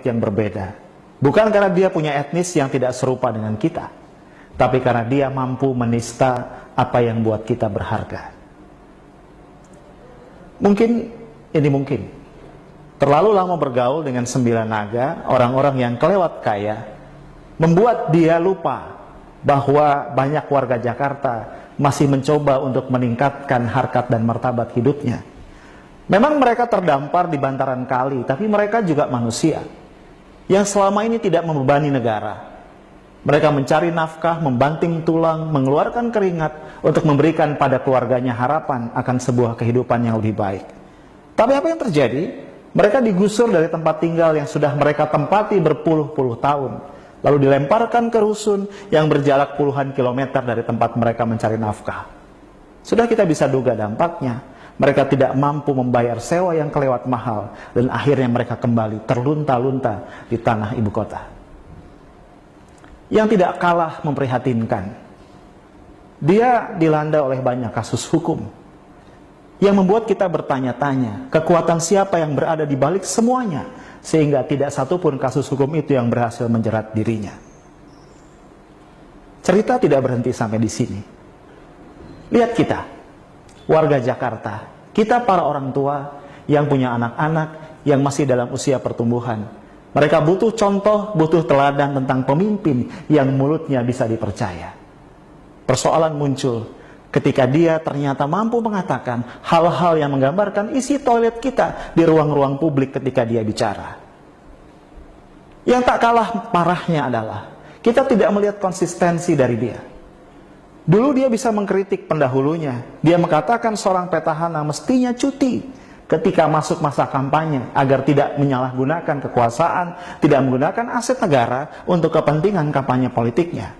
yang berbeda. Bukan karena dia punya etnis yang tidak serupa dengan kita, tapi karena dia mampu menista apa yang buat kita berharga. Mungkin terlalu lama bergaul dengan 9 naga, orang-orang yang kelewat kaya, membuat dia lupa bahwa banyak warga Jakarta masih mencoba untuk meningkatkan harkat dan martabat hidupnya. Memang mereka terdampar di bantaran kali, tapi mereka juga manusia yang selama ini tidak membebani negara. Mereka mencari nafkah, membanting tulang, mengeluarkan keringat untuk memberikan pada keluarganya harapan akan sebuah kehidupan yang lebih baik. Tapi apa yang terjadi? Mereka digusur dari tempat tinggal yang sudah mereka tempati berpuluh-puluh tahun, lalu dilemparkan ke rusun yang berjarak puluhan kilometer dari tempat mereka mencari nafkah. Sudah kita bisa duga dampaknya. Mereka tidak mampu membayar sewa yang kelewat mahal, dan akhirnya mereka kembali terlunta-lunta di tanah ibu kota. Yang tidak kalah memprihatinkan, dia dilanda oleh banyak kasus hukum yang membuat kita bertanya-tanya kekuatan siapa yang berada di balik semuanya, sehingga tidak satupun kasus hukum itu yang berhasil menjerat dirinya. Cerita tidak berhenti sampai di sini. Lihat kita, warga Jakarta, kita para orang tua yang punya anak-anak yang masih dalam usia pertumbuhan. Mereka butuh contoh, butuh teladan tentang pemimpin yang mulutnya bisa dipercaya. Persoalan muncul ketika dia ternyata mampu mengatakan hal-hal yang menggambarkan isi toilet kita di ruang-ruang publik ketika dia bicara. Yang tak kalah parahnya adalah kita tidak melihat konsistensi dari dia. Dulu dia bisa mengkritik pendahulunya. Dia mengatakan seorang petahana mestinya cuti ketika masuk masa kampanye agar tidak menyalahgunakan kekuasaan, tidak menggunakan aset negara untuk kepentingan kampanye politiknya.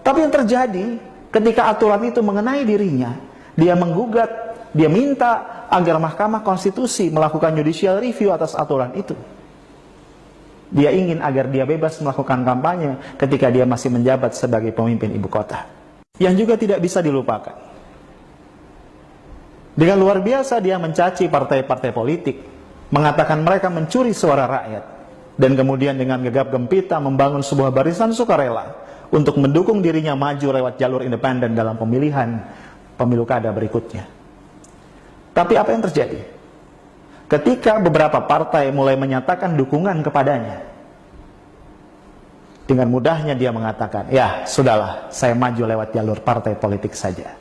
Tapi yang terjadi ketika aturan itu mengenai dirinya, dia menggugat, dia minta agar Mahkamah Konstitusi melakukan judicial review atas aturan itu. Dia ingin agar dia bebas melakukan kampanye ketika dia masih menjabat sebagai pemimpin ibu kota. Yang juga tidak bisa dilupakan, dengan luar biasa dia mencaci partai-partai politik, mengatakan mereka mencuri suara rakyat, dan kemudian dengan gegap gempita membangun sebuah barisan sukarela untuk mendukung dirinya maju lewat jalur independen dalam pemilihan pemilu kada berikutnya. Tapi apa yang terjadi? Ketika beberapa partai mulai menyatakan dukungan kepadanya, dengan mudahnya dia mengatakan, ya sudahlah, saya maju lewat jalur partai politik saja.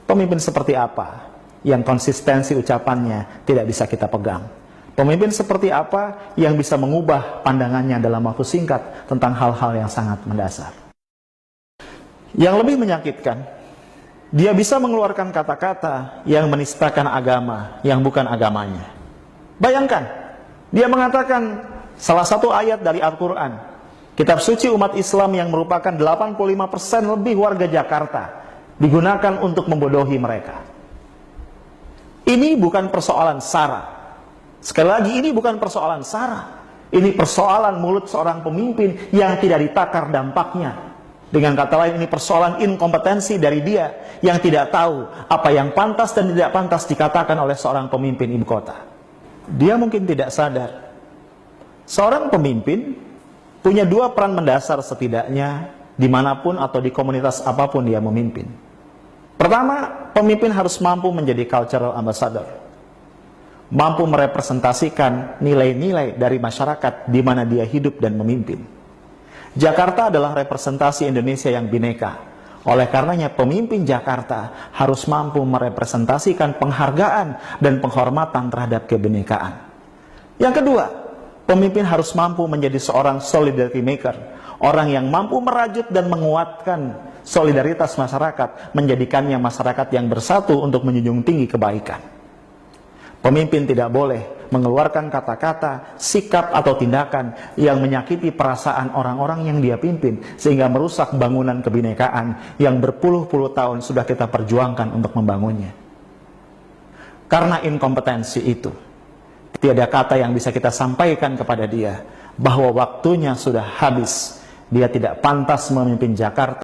Pemimpin seperti apa yang konsistensi ucapannya tidak bisa kita pegang? Pemimpin seperti apa yang bisa mengubah pandangannya dalam waktu singkat tentang hal-hal yang sangat mendasar? Yang lebih menyakitkan, dia bisa mengeluarkan kata-kata yang menistakan agama yang bukan agamanya. Bayangkan, dia mengatakan salah satu ayat dari Al-Quran, kitab suci umat Islam yang merupakan 85% lebih warga Jakarta, digunakan untuk membodohi mereka. Ini bukan persoalan sara. Sekali lagi, ini bukan persoalan sara. Ini persoalan mulut seorang pemimpin yang tidak ditakar dampaknya. Dengan kata lain, ini persoalan inkompetensi dari dia yang tidak tahu apa yang pantas dan tidak pantas dikatakan oleh seorang pemimpin ibu kota. Dia mungkin tidak sadar, seorang pemimpin punya 2 peran mendasar setidaknya dimanapun atau di komunitas apapun dia memimpin. Pertama, pemimpin harus mampu menjadi cultural ambassador, mampu merepresentasikan nilai-nilai dari masyarakat di mana dia hidup dan memimpin. Jakarta adalah representasi Indonesia yang bineka. Oleh karenanya pemimpin Jakarta harus mampu merepresentasikan penghargaan dan penghormatan terhadap kebinekaan. Yang kedua, pemimpin harus mampu menjadi seorang solidarity maker, orang yang mampu merajut dan menguatkan solidaritas masyarakat, menjadikannya masyarakat yang bersatu untuk menjunjung tinggi kebaikan. Pemimpin tidak boleh mengeluarkan kata-kata, sikap atau tindakan yang menyakiti perasaan orang-orang yang dia pimpin, sehingga merusak bangunan kebinekaan yang berpuluh-puluh tahun sudah kita perjuangkan untuk membangunnya. Karena inkompetensi itu, tiada kata yang bisa kita sampaikan kepada dia bahwa waktunya sudah habis. Dia tidak pantas memimpin Jakarta